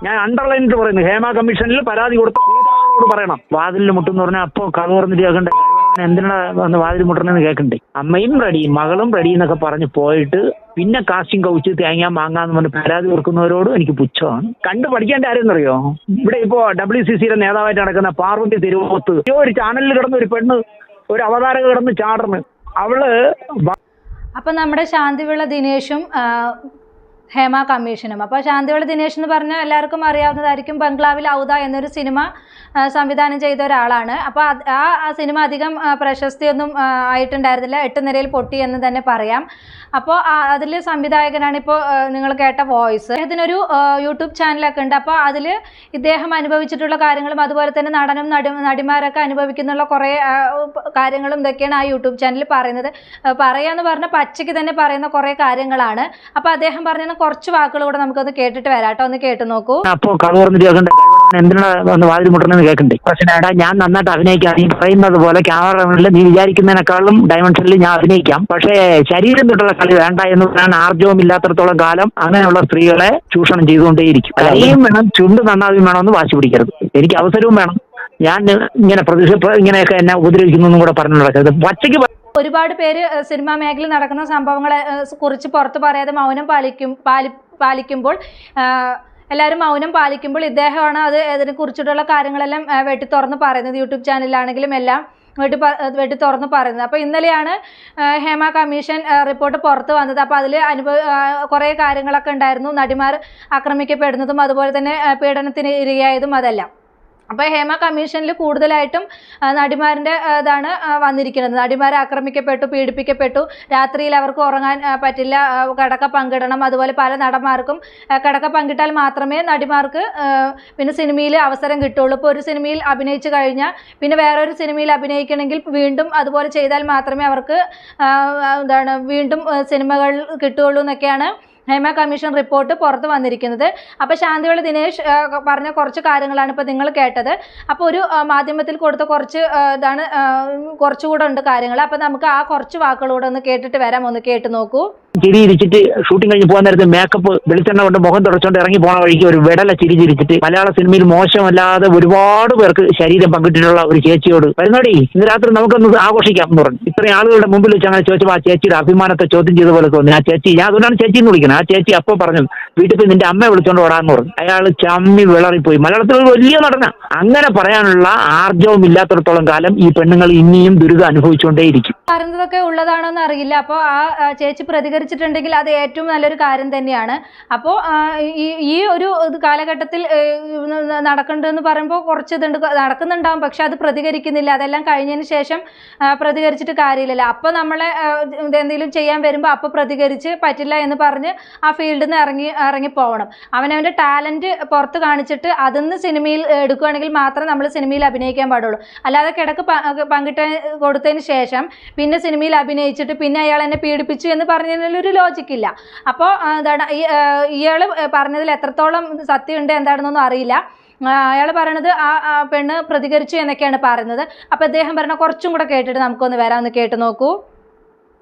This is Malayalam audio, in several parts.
ഞാൻ അണ്ടർലൈനിട്ട് പറയുന്നു, ഹേമ കമ്മീഷനിൽ പരാതി കൊടുത്ത കൂട്ടുകാരോട് പറയണം. വാതിലിൽ മുട്ടെന്ന് പറഞ്ഞാൽ അപ്പോൾ കഥ തുറന്നിട്ട് കേൾക്കണ്ടേ, എന്തിനാ വന്ന് വാതിൽ മുട്ടണെന്ന് കേൾക്കണ്ടേ. അമ്മയും റെഡി മകളും റെഡി എന്നൊക്കെ പറഞ്ഞ് പോയിട്ട് പിന്നെ കാസ്റ്റിംഗ് കൗച്ച് തേങ്ങ മാങ്ങാന്ന് പറഞ്ഞ് പരാതി കൊടുക്കുന്നവരോട് എനിക്ക് പുച്ഛമാണ്. കണ്ടു പഠിക്കേണ്ട ആരെന്നറിയോ, ഇവിടെ ഇപ്പോൾ WCCയുടെ നേതാവായിട്ട് നടക്കുന്ന പാർവതി തിരുവോത്ത് ഒരു ചാനലിൽ കിടന്ന് ഒരു പെണ്ണ് ഒരു അവതാരക കിടന്ന് ചാടണ്. അവള് അപ്പം നമ്മുടെ ശാന്തിവിള ദിനേശും ഹേമ കമ്മീഷനും. അപ്പോൾ ശാന്തിവിള ദിനേശ് എന്ന് പറഞ്ഞാൽ എല്ലാവർക്കും അറിയാവുന്നതായിരിക്കും, ബംഗ്ലാവിൽ ഔദ എന്നൊരു സിനിമ സംവിധാനം ചെയ്ത ഒരാളാണ്. അപ്പോൾ ആ സിനിമ അധികം പ്രശസ്തിയൊന്നും ആയിട്ടുണ്ടായിരുന്നില്ല, 8 നിരയിൽ പൊട്ടി എന്ന് തന്നെ പറയാം. അപ്പോൾ അതിൽ സംവിധായകനാണ് ഇപ്പോൾ നിങ്ങൾ കേട്ട വോയിസ്. അദ്ദേഹത്തിനൊരു യൂട്യൂബ് ചാനലൊക്കെ ഉണ്ട്. അപ്പോൾ അതിൽ ഇദ്ദേഹം അനുഭവിച്ചിട്ടുള്ള കാര്യങ്ങളും അതുപോലെ തന്നെ നടനും നടിമാരൊക്കെ അനുഭവിക്കുന്നുള്ള കുറേ കാര്യങ്ങളും ഇതൊക്കെയാണ് ആ യൂട്യൂബ് ചാനലിൽ പറയുന്നത്. പറയാന്ന് പറഞ്ഞാൽ പച്ചയ്ക്ക് തന്നെ പറയുന്ന കുറേ കാര്യങ്ങളാണ്. അപ്പോൾ അദ്ദേഹം പറഞ്ഞ കുറച്ച് വാക്കുകൾ കൂടെ നമുക്കൊന്ന് കേട്ടിട്ട് വരാം കേട്ടോ, ഒന്ന് കേട്ട് നോക്കൂ. അപ്പോൾ കഥ തുറന്നിട്ട് കേൾക്കണ്ടേ, എന്തിനാ വന്ന് വാതിൽ മുട്ടണെന്ന് കേൾക്കണ്ടേ. പ്രശ്നമാടാ, ഞാൻ നന്നായിട്ട് അഭിനയിക്കാം. നീ പറയുന്നത് പോലെ ക്യാമറയിൽ നീ വിചാരിക്കുന്നതിനേക്കാളും ഡയമെൻഷനിൽ ഞാൻ അഭിനയിക്കാം. പക്ഷേ ശരീരം തൊട്ടുള്ള കളി വേണ്ട എന്ന് പറയാൻ ആർജവം ഇല്ലാത്തടത്തോളം കാലം അങ്ങനെയുള്ള സ്ത്രീകളെ ചൂഷണം ചെയ്തുകൊണ്ടേയിരിക്കും. കലയും വേണം, ചുണ്ട് നന്നാവും വേണമെന്ന് വാശി പിടിക്കരുത്. എനിക്ക് അവസരവും വേണം. ഞാൻ ഇങ്ങനെ ഇങ്ങനെയൊക്കെ എന്നെ ഉപദ്രവിക്കുന്നു കൂടെ പറഞ്ഞു നടക്കരുത്. പച്ചയ്ക്ക് ഒരുപാട് പേര് സിനിമാ മേഖലയിൽ നടക്കുന്ന സംഭവങ്ങളെ കുറിച്ച് പുറത്ത് പറയാതെ മൗനം പാലിക്കുമ്പോൾ എല്ലാവരും മൗനം പാലിക്കുമ്പോൾ ഇദ്ദേഹമാണ് അതിനെ കുറിച്ചിട്ടുള്ള കാര്യങ്ങളെല്ലാം വെട്ടി തുറന്ന് പറയുന്നത്. യൂട്യൂബ് ചാനലിലാണെങ്കിലും എല്ലാം വെട്ടി തുറന്ന് പറയുന്നത്. അപ്പോൾ ഇന്നലെയാണ് ഹേമ കമ്മീഷൻ റിപ്പോർട്ട് പുറത്ത് വന്നത്. അപ്പോൾ അതിൽ കുറേ കാര്യങ്ങളൊക്കെ ഉണ്ടായിരുന്നു, നടിമാർ ആക്രമിക്കപ്പെടുന്നതും അതുപോലെ തന്നെ പീഡനത്തിന് ഇരയായതും അതെല്ലാം. അപ്പോൾ ഹേമ കമ്മീഷനിൽ കൂടുതലായിട്ടും നടിമാരിൻ്റെ ഇതാണ് വന്നിരിക്കുന്നത്. നടിമാർ ആക്രമിക്കപ്പെട്ടു, പീഡിപ്പിക്കപ്പെട്ടു, രാത്രിയിൽ അവർക്ക് ഉറങ്ങാൻ പറ്റില്ല, കിടക്ക പങ്കിടണം. അതുപോലെ പല നടന്മാർക്കും കിടക്ക പങ്കിട്ടാൽ മാത്രമേ നടിമാർക്ക് പിന്നെ സിനിമയിൽ അവസരം കിട്ടുള്ളൂ. ഇപ്പോൾ ഒരു സിനിമയിൽ അഭിനയിച്ചു കഴിഞ്ഞാൽ പിന്നെ വേറൊരു സിനിമയിൽ അഭിനയിക്കണമെങ്കിൽ വീണ്ടും അതുപോലെ ചെയ്താൽ മാത്രമേ അവർക്ക് വീണ്ടും സിനിമകൾ കിട്ടുകയുള്ളൂ എന്നൊക്കെയാണ് ഹേമ കമ്മീഷൻ റിപ്പോർട്ട് പുറത്ത് വന്നിരിക്കുന്നത്. അപ്പോൾ ശാന്തിവിള ദിനേശ് പറഞ്ഞ കുറച്ച് കാര്യങ്ങളാണ് ഇപ്പോൾ നിങ്ങൾ കേട്ടത്. അപ്പോൾ ഒരു മാധ്യമത്തിൽ കൊടുത്ത കുറച്ചുകൂടെ ഉണ്ട് കാര്യങ്ങൾ. അപ്പോൾ നമുക്ക് ആ കുറച്ച് വാക്കുകളൂടെ ഒന്ന് കേട്ടിട്ട് വരാം, ഒന്ന് കേട്ട് നോക്കൂ. ചിരിച്ചിട്ട് ഷൂട്ടിംഗ് കഴിഞ്ഞ് പോകാൻ നേരത്ത് മേക്കപ്പ് വെളിച്ചെണ്ണ കൊണ്ട് മുഖം തുടച്ചുകൊണ്ട് ഇറങ്ങി പോണ വഴിക്ക് ഒരു വിടല ചിരിച്ചിട്ട് മലയാള സിനിമയിൽ മോശമല്ലാതെ ഒരുപാട് പേർക്ക് ശരീരം പങ്കിട്ടിട്ടുള്ള ഒരു ചേച്ചിയോട് വരുന്നോടി ഇന്ന് രാത്രി നമുക്കൊന്ന് ആഘോഷിക്കാം എന്ന് പറഞ്ഞു. ഇത്രയും ആളുകളുടെ മുമ്പിൽ വെച്ച് അങ്ങനെ ചോദിച്ചപ്പോൾ ആ ചേച്ചിയുടെ അഭിമാനത്തെ ചോദ്യം ചെയ്ത പോലെ തോന്നി. ആ ചേച്ചി, ഞാൻ അതുകൊണ്ടാണ് ചേച്ചി എന്ന് വിളിക്കുന്നത്. ആ ചേച്ചി അപ്പോൾ പറഞ്ഞു, വീട്ടിൽ പോയി നിന്റെ അമ്മയെ വിളിച്ചോണ്ട് ഓടാന്ന് പറഞ്ഞു. അയാൾ ചമ്മി വിളറിപ്പോയി. മലയാളത്തിൽ ഒരു വലിയ നടന. അങ്ങനെ പറയാനുള്ള ആർജവം ഇല്ലാത്തിടത്തോളം കാലം ഈ പെണ്ണുങ്ങൾ ഇനിയും ദുരിതം അനുഭവിച്ചുകൊണ്ടേയിരിക്കും. പറയുന്നതൊക്കെ ഉള്ളതാണോന്ന് അറിയില്ല. അപ്പോൾ ആ ചേച്ചി പ്രതികരിച്ചിട്ടുണ്ടെങ്കിൽ അത് ഏറ്റവും നല്ലൊരു കാര്യം തന്നെയാണ്. അപ്പോൾ ഈ ഒരു കാലഘട്ടത്തിൽ നടക്കുന്നുണ്ടെന്ന് പറയുമ്പോൾ കുറച്ച് ഇതുണ്ട്, നടക്കുന്നുണ്ടാവും, പക്ഷെ അത് പ്രതികരിക്കുന്നില്ല. അതെല്ലാം കഴിഞ്ഞതിന് ശേഷം പ്രതികരിച്ചിട്ട് കാര്യമില്ലല്ലോ. അപ്പോൾ നമ്മളെ എന്തെങ്കിലും ചെയ്യാൻ വരുമ്പോൾ അപ്പോൾ പ്രതികരിച്ച് പറ്റില്ല എന്ന് പറഞ്ഞ് ആ ഫീൽഡിൽ നിന്ന് ഇറങ്ങി പോകണം. അവനവൻ്റെ ടാലൻറ്റ് പുറത്ത് കാണിച്ചിട്ട് അതിന്ന് സിനിമയിൽ എടുക്കുകയാണെങ്കിൽ മാത്രമേ നമ്മൾ സിനിമയിൽ അഭിനയിക്കാൻ പാടുള്ളൂ. അല്ലാതെ കിടക്ക് കൊടുത്തതിന് ശേഷം പിന്നെ സിനിമയിൽ അഭിനയിച്ചിട്ട് പിന്നെ അയാൾ എന്നെ പീഡിപ്പിച്ചു എന്ന് പറഞ്ഞതിലൊരു ലോജിക്കില്ല. അപ്പോൾ ഇയാൾ പറഞ്ഞതിൽ എത്രത്തോളം സത്യമുണ്ട് എന്താണെന്നൊന്നും അറിയില്ല. അയാൾ പറയണത് ആ പെണ്ണ് പ്രതികരിച്ചു എന്നൊക്കെയാണ് പറയുന്നത്. അപ്പോൾ അദ്ദേഹം പറഞ്ഞ കുറച്ചും കൂടെ കേട്ടിട്ട് നമുക്കൊന്ന് വരാമെന്ന് കേട്ട് നോക്കൂ.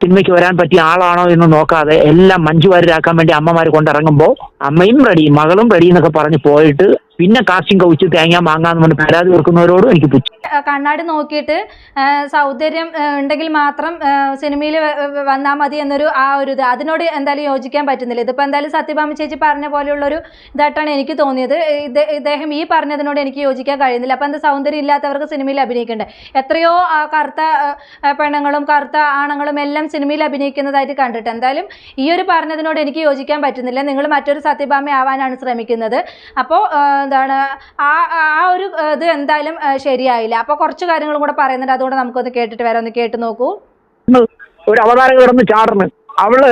സിനിമയ്ക്ക് വരാൻ പറ്റിയ ആളാണോ എന്ന് നോക്കാതെ എല്ലാം മഞ്ജു വാര്യരാക്കാൻ വേണ്ടി അമ്മമാർ കൊണ്ടിറങ്ങുമ്പോൾ അമ്മയും റെഡി മകളും റെഡി എന്നൊക്കെ പറഞ്ഞ് പോയിട്ട് പിന്നെ കാസ്റ്റിംഗ് കൗച്ച് തേങ്ങ മാങ്ങാന്ന് പറഞ്ഞ് പരാതി കൊടുക്കുന്നവരോട് എനിക്ക് പുച്ഛം. കണ്ണാടി നോക്കിയിട്ട് സൗന്ദര്യം ഉണ്ടെങ്കിൽ മാത്രം സിനിമയിൽ വന്നാൽ മതി എന്നൊരു ഇത് അതിനോട് എന്തായാലും യോജിക്കാൻ പറ്റുന്നില്ല. ഇതിപ്പോൾ എന്തായാലും സത്യഭാമ ചേച്ചി പറഞ്ഞ പോലെയുള്ളൊരു ഇതായിട്ടാണ് എനിക്ക് തോന്നിയത്. ഇദ്ദേഹം ഈ പറഞ്ഞതിനോട് എനിക്ക് യോജിക്കാൻ കഴിയുന്നില്ല. അപ്പോൾ എന്താ സൗന്ദര്യം ഇല്ലാത്തവർക്ക് സിനിമയിൽ അഭിനയിക്കണ്ടേ? എത്രയോ കറുത്ത പെണ്ണുങ്ങളും കറുത്ത ആണുങ്ങളും എല്ലാം സിനിമയിൽ അഭിനയിക്കുന്നതായിട്ട് കണ്ടിട്ട് എന്തായാലും ഈ ഒരു പറഞ്ഞതിനോട് എനിക്ക് യോജിക്കാൻ പറ്റുന്നില്ല. നിങ്ങൾ മറ്റൊരു സത്യഭാമ ആവാനാണ് ശ്രമിക്കുന്നത്. അപ്പോൾ ആ ഒരു ഇത് എന്തായാലും ശരിയായില്ല. അപ്പോൾ കുറച്ച് കാര്യങ്ങളും കൂടെ പറയുന്നുണ്ട്, അതുകൊണ്ട് നമുക്കൊന്ന് കേട്ടിട്ട് വരാം, ഒന്ന് കേട്ട് നോക്കൂ. ഒരു അവതാരക കിടന്ന് ചാടണ്. അവള്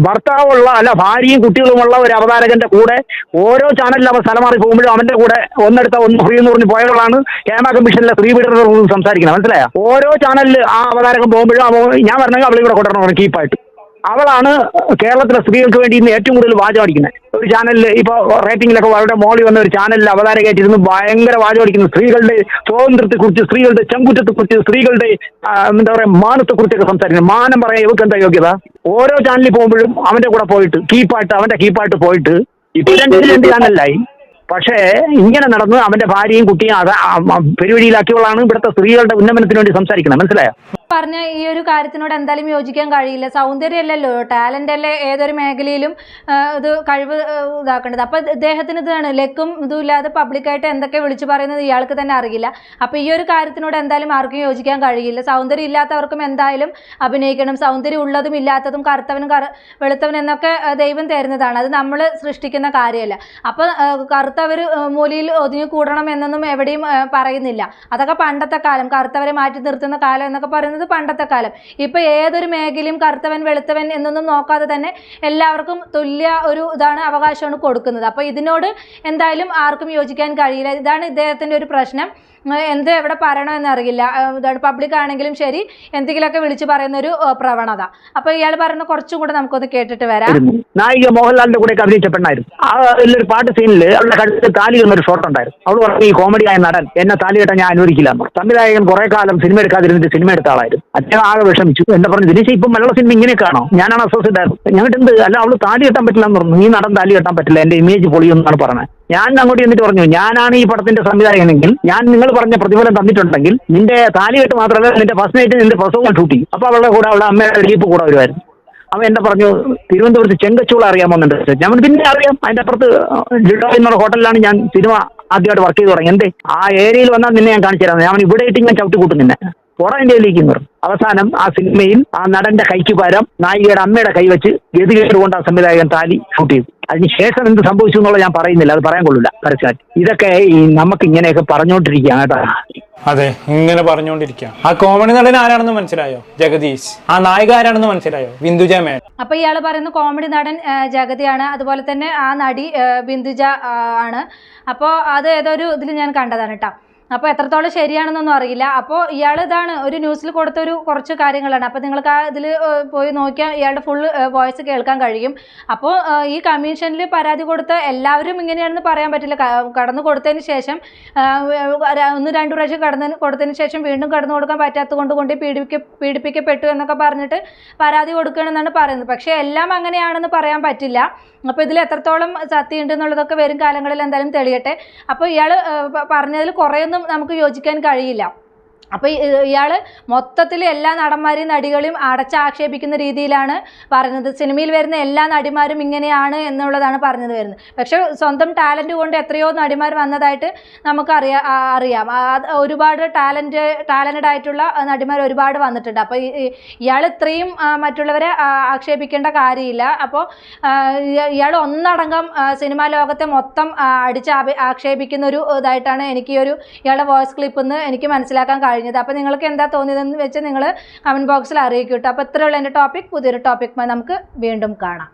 ഭർത്താവുള്ള അല്ല ഭാര്യയും കുട്ടികളുമുള്ള ഒരു അവതാരകന്റെ കൂടെ ഓരോ ചാനലിൽ അവൻ സ്ഥലം മാറി പോകുമ്പോഴും അവന്റെ കൂടെ ഒന്നെടുത്ത ഒന്ന് ഫ്രീ എന്ന് പറഞ്ഞ് പോയവളാണ് ഹേമ കമ്മീഷനിലെ സ്ത്രീ പീഡനം സംസാരിക്കുന്നത്. മനസ്സിലായോ? ഓരോ ചാനലിൽ ആ അവതാരകൻ പോകുമ്പോഴും ഞാൻ പറഞ്ഞെങ്കിൽ അവളെ കൂടെ കൊണ്ടുവരണം കീപ്പായിട്ട്. അവളാണ് കേരളത്തിലെ സ്ത്രീകൾക്ക് വേണ്ടി ഇന്ന് ഏറ്റവും കൂടുതൽ വാചകം അടിക്കുന്നത്. ഒരു ചാനലിൽ ഇപ്പോൾ റേറ്റിംഗിലൊക്കെ അവരുടെ മോളി വന്ന ഒരു ചാനലിൽ അവതാരകയായിട്ടിരുന്ന് ഭയങ്കര വാചകം അടിക്കുന്നു. സ്ത്രീകളുടെ സ്വാതന്ത്ര്യത്തെക്കുറിച്ച്, സ്ത്രീകളുടെ ചങ്കുറ്റത്തെക്കുറിച്ച്, സ്ത്രീകളുടെ എന്താ പറയുക മാനത്തെക്കുറിച്ചൊക്കെ സംസാരിക്കുന്നത്. മാനം പറയാൻ ഇവർക്ക് എന്താ യോഗ്യത? ഓരോ ചാനലിൽ പോകുമ്പോഴും അവന്റെ കൂടെ പോയിട്ട് അവന്റെ കീപ്പായിട്ട് പോയിട്ട് ഇപ്പൊ 2 ചാനലിലായി. പക്ഷേ ഇങ്ങനെ നടന്ന് അവന്റെ ഭാര്യയും കുട്ടിയും പെരുവഴിയിലാക്കിയവളാണ് ഇവിടുത്തെ സ്ത്രീകളുടെ ഉന്നമനത്തിന് വേണ്ടി സംസാരിക്കണം. മനസ്സിലായോ? പറഞ്ഞ ഈ ഒരു കാര്യത്തിനോട് എന്തായാലും യോജിക്കാൻ കഴിയില്ല. സൗന്ദര്യമല്ലല്ലോ, ടാലന്റ് അല്ലേ ഏതൊരു മേഖലയിലും ഇത് കഴിവ് ഇതാക്കേണ്ടത്. അപ്പൊ ഇദ്ദേഹത്തിന് ഇതാണ് ലക്കും ഇതും ഇല്ലാതെ പബ്ലിക്കായിട്ട് എന്തൊക്കെ വിളിച്ചു പറയുന്നത് ഇയാൾക്ക് തന്നെ അറിയില്ല. അപ്പൊ ഈ ഒരു കാര്യത്തിനോട് എന്തായാലും ആർക്കും യോജിക്കാൻ കഴിയില്ല. സൗന്ദര്യം ഇല്ലാത്തവർക്കും എന്തായാലും അഭിനയിക്കണം. സൗന്ദര്യം ഉള്ളതും ഇല്ലാത്തതും കറുത്തവനും വെളുത്തവനും എന്നൊക്കെ ദൈവം തരുന്നതാണ്. അത് നമ്മൾ സൃഷ്ടിക്കുന്ന കാര്യമല്ല. അപ്പൊ കറുത്തവർ മൂലയിൽ ഒതുങ്ങി കൂടണം എന്നൊന്നും എവിടെയും പറയുന്നില്ല. അതൊക്കെ പണ്ടത്തെ കാലം, കറുത്തവരെ മാറ്റി നിർത്തുന്ന കാലം എന്നൊക്കെ പറയുന്നത് പണ്ടത്തെ കാലം. ഇപ്പൊ ഏതൊരു മേഖലയും കറുത്തവൻ വെളുത്തവൻ എന്നൊന്നും നോക്കാതെ തന്നെ എല്ലാവർക്കും തുല്യ ഒരു ഇതാണ് അവകാശമാണ് കൊടുക്കുന്നത്. അപ്പൊ ഇതിനോട് എന്തായാലും ആർക്കും യോജിക്കാൻ കഴിയില്ല. ഇതാണ് ഇദ്ദേഹത്തിന്റെ ഒരു പ്രശ്നം. എന്ത് എവിടെ പറയണമെന്നറിയില്ല. ഇതാണ് പബ്ലിക് ആണെങ്കിലും ശരി എന്തെങ്കിലുമൊക്കെ വിളിച്ചു പറയുന്ന ഒരു പ്രവണത. അപ്പൊ ഇയാൾ പറയുന്ന കുറച്ചും കൂടെ നമുക്കൊന്ന് കേട്ടിട്ട് വരാം. നായിക മോഹൻലാലിന്റെ കൂടെ അഭിനയിച്ച പെണ്ണായിരുന്നു. ഒരു പാട്ട് സീനില് അവളുടെ കഴുത്തിൽ താലി എന്നൊരു ഷോട്ട് ഉണ്ടായിരുന്നു. അവൾ പറഞ്ഞു ഈ കോമഡിയായ നടൻ എന്നെ താലി കെട്ടാൻ ഞാൻ അനുവദിക്കില്ല എന്ന്. സംവിധായകൻ കുറെ കാലം സിനിമ എടുക്കാതിരുന്നിട്ട് സിനിമ എടുത്ത ആളായിരുന്നു. അദ്ദേഹം ആകെ വിഷമിച്ചു. എന്നെ പറഞ്ഞു ദിനേശ് ഇപ്പം മലയാള സിനിമ ഇങ്ങനെയൊക്കെയാണോ? ഞാനാണ് അസോസിയേറ്റ് ആയിരുന്നു. ഞങ്ങൾക്ക് എന്ത് അല്ല അവള് താലി കെട്ടാൻ പറ്റില്ല എന്ന് പറഞ്ഞു. നീ നടൻ താലി കെട്ടാൻ പറ്റില്ല, എന്റെ ഇമേജ് പൊളിയെന്നാണ് പറഞ്ഞത്. ഞാൻ അങ്ങോട്ട് എന്നിട്ട് പറഞ്ഞു ഞാനാണ് ഈ പടത്തിന്റെ സംവിധായകനെങ്കിൽ ഞാൻ നിങ്ങൾ പറഞ്ഞ പ്രതിഫലം തന്നിട്ടുണ്ടെങ്കിൽ നിന്റെ താലികെട്ട് മാത്രമല്ല നിന്റെ ഫസ്റ്റ് നൈറ്റ് നിന്റെ പ്രസവം ഷൂട്ട് ചെയ്യും. അപ്പൊ അവളുടെ കൂടെ അവളുടെ അമ്മയുടെ ലീപ്പ് കൂടെ വരുമായിരുന്നു. അവൻ എന്നെ പറഞ്ഞു തിരുവനന്തപുരത്ത് ചെങ്കച്ചൂള അറിയാമോന്നുണ്ട്. ഞാൻ പിന്നെ അറിയാം, അതിന്റെ അപ്പുറത്ത് ജിഡോ എന്നുള്ള ഹോട്ടലിലാണ് ഞാൻ സിനിമ ആദ്യമായിട്ട് വർക്ക് ചെയ്ത് തുടങ്ങി. എന്തേ ആ ഏരിയയിൽ വന്നാൽ നിന്നെ ഞാൻ കാണിച്ചു തരാം. ഞാൻ ഇവിടെ ഇട്ട് ഞാൻ ചവിട്ടി കൂട്ടും നിന്നെ പുറയിലേക്ക് പറഞ്ഞു. അവസാനം ആ സിനിമയിൽ ആ നടന്റെ കൈക്ക് പകരം നായികയുടെ അമ്മയുടെ കൈ വെച്ച് ഗതികേട് കൊണ്ട് ആ സംവിധായകൻ താലി ഷൂട്ട് ചെയ്തു. അതിനുശേഷം എന്ത് സംഭവിച്ചു എന്നുള്ളത് ഞാൻ പറയുന്നില്ല, അത് പറയാൻ കൊള്ളില്ല പരസ്യമായിട്ട്. ഇതൊക്കെ ഈ നമുക്ക് ഇങ്ങനെയൊക്കെ പറഞ്ഞുകൊണ്ടിരിക്കുകയാണ് കേട്ടോ. അതെ, ഇങ്ങനെ പറഞ്ഞുകൊണ്ടിരിക്കുക. ആ കോമഡി നടൻ ആരാണെന്ന് മനസ്സിലായോ? ജഗദീഷ്. ആ നായിക ആരാണെന്ന് മനസ്സിലായോ? ബിന്ദുജ മേനോൻ. അപ്പൊ ഇയാൾ പറയുന്ന കോമഡി നടൻ ജഗതിയാണ്. അതുപോലെ തന്നെ ആ നടി ബിന്ദുജ ആണ്. അപ്പോൾ അത് ഏതൊരു ഇതിൽ ഞാൻ കണ്ടതാണ് കേട്ടോ. അപ്പോൾ എത്രത്തോളം ശരിയാണെന്നൊന്നും അറിയില്ല. അപ്പോൾ ഇയാൾ ഇതാണ് ഒരു ന്യൂസിൽ കൊടുത്തൊരു കുറച്ച് കാര്യങ്ങളാണ്. അപ്പോൾ നിങ്ങൾക്ക് ആ ഇതിൽ പോയി നോക്കിയാൽ ഇയാളുടെ ഫുൾ വോയിസ് കേൾക്കാൻ കഴിയും. അപ്പോൾ ഈ കമ്മീഷനിൽ പരാതി കൊടുത്ത എല്ലാവരും ഇങ്ങനെയാണെന്ന് പറയാൻ പറ്റില്ല. കടന്നു കൊടുത്തതിന് ശേഷം 1-2 പ്രാവശ്യം കൊടുത്തതിന് ശേഷം വീണ്ടും കടന്നു കൊടുക്കാൻ പറ്റാത്തത് കൊണ്ട് പീഡിപ്പിക്കപ്പെട്ടു എന്നൊക്കെ പറഞ്ഞിട്ട് പരാതി കൊടുക്കണമെന്നാണ് പറയുന്നത്. പക്ഷേ എല്ലാം അങ്ങനെയാണെന്ന് പറയാൻ പറ്റില്ല. അപ്പോൾ ഇതിൽ എത്രത്തോളം സത്യം ഉണ്ട് എന്നുള്ളതൊക്കെ വരും കാലങ്ങളിൽ എന്തായാലും തെളിയട്ടെ. അപ്പോൾ ഇയാൾ പറഞ്ഞതിൽ കുറേയൊന്നും നമുക്ക് യോജിക്കാൻ കഴിയില്ല. അപ്പോൾ ഇയാൾ മൊത്തത്തിൽ എല്ലാ നടന്മാരെയും നടികളെയും അടച്ചാക്ഷേപിക്കുന്ന രീതിയിലാണ് പറയുന്നത്. സിനിമയിൽ വരുന്ന എല്ലാ നടിമാരും ഇങ്ങനെയാണ് എന്നുള്ളതാണ് പറഞ്ഞത് വരുന്നത്. പക്ഷെ സ്വന്തം ടാലൻറ്റ് കൊണ്ട് എത്രയോ നടിമാർ വന്നതായിട്ട് നമുക്കറിയാം. ഒരുപാട് ടാലൻറ്റഡ് ആയിട്ടുള്ള നടിമാർ ഒരുപാട് വന്നിട്ടുണ്ട്. അപ്പോൾ ഇയാൾ ഇത്രയും മറ്റുള്ളവരെ ആക്ഷേപിക്കേണ്ട കാര്യമില്ല. അപ്പോൾ ഇയാൾ ഒന്നടങ്കം സിനിമാ ലോകത്തെ മൊത്തം ആക്ഷേപിക്കുന്ന ഒരു ഇതായിട്ടാണ് എനിക്ക് ഈ ഒരു ഇയാളുടെ വോയിസ് ക്ലിപ്പിൽ നിന്ന് എനിക്ക് മനസ്സിലാക്കാൻ കഴിഞ്ഞത്. അപ്പോൾ നിങ്ങൾക്ക് എന്താ തോന്നിയതെന്ന് വെച്ച് നിങ്ങൾ കമൻറ്റ് ബോക്സിൽ അറിയിക്കും കേട്ടോ. അപ്പോൾ ഇത്രയുള്ള എൻ്റെ ടോപ്പിക്. പുതിയൊരു ടോപ്പിക്കുമായി നമുക്ക് വീണ്ടും കാണാം.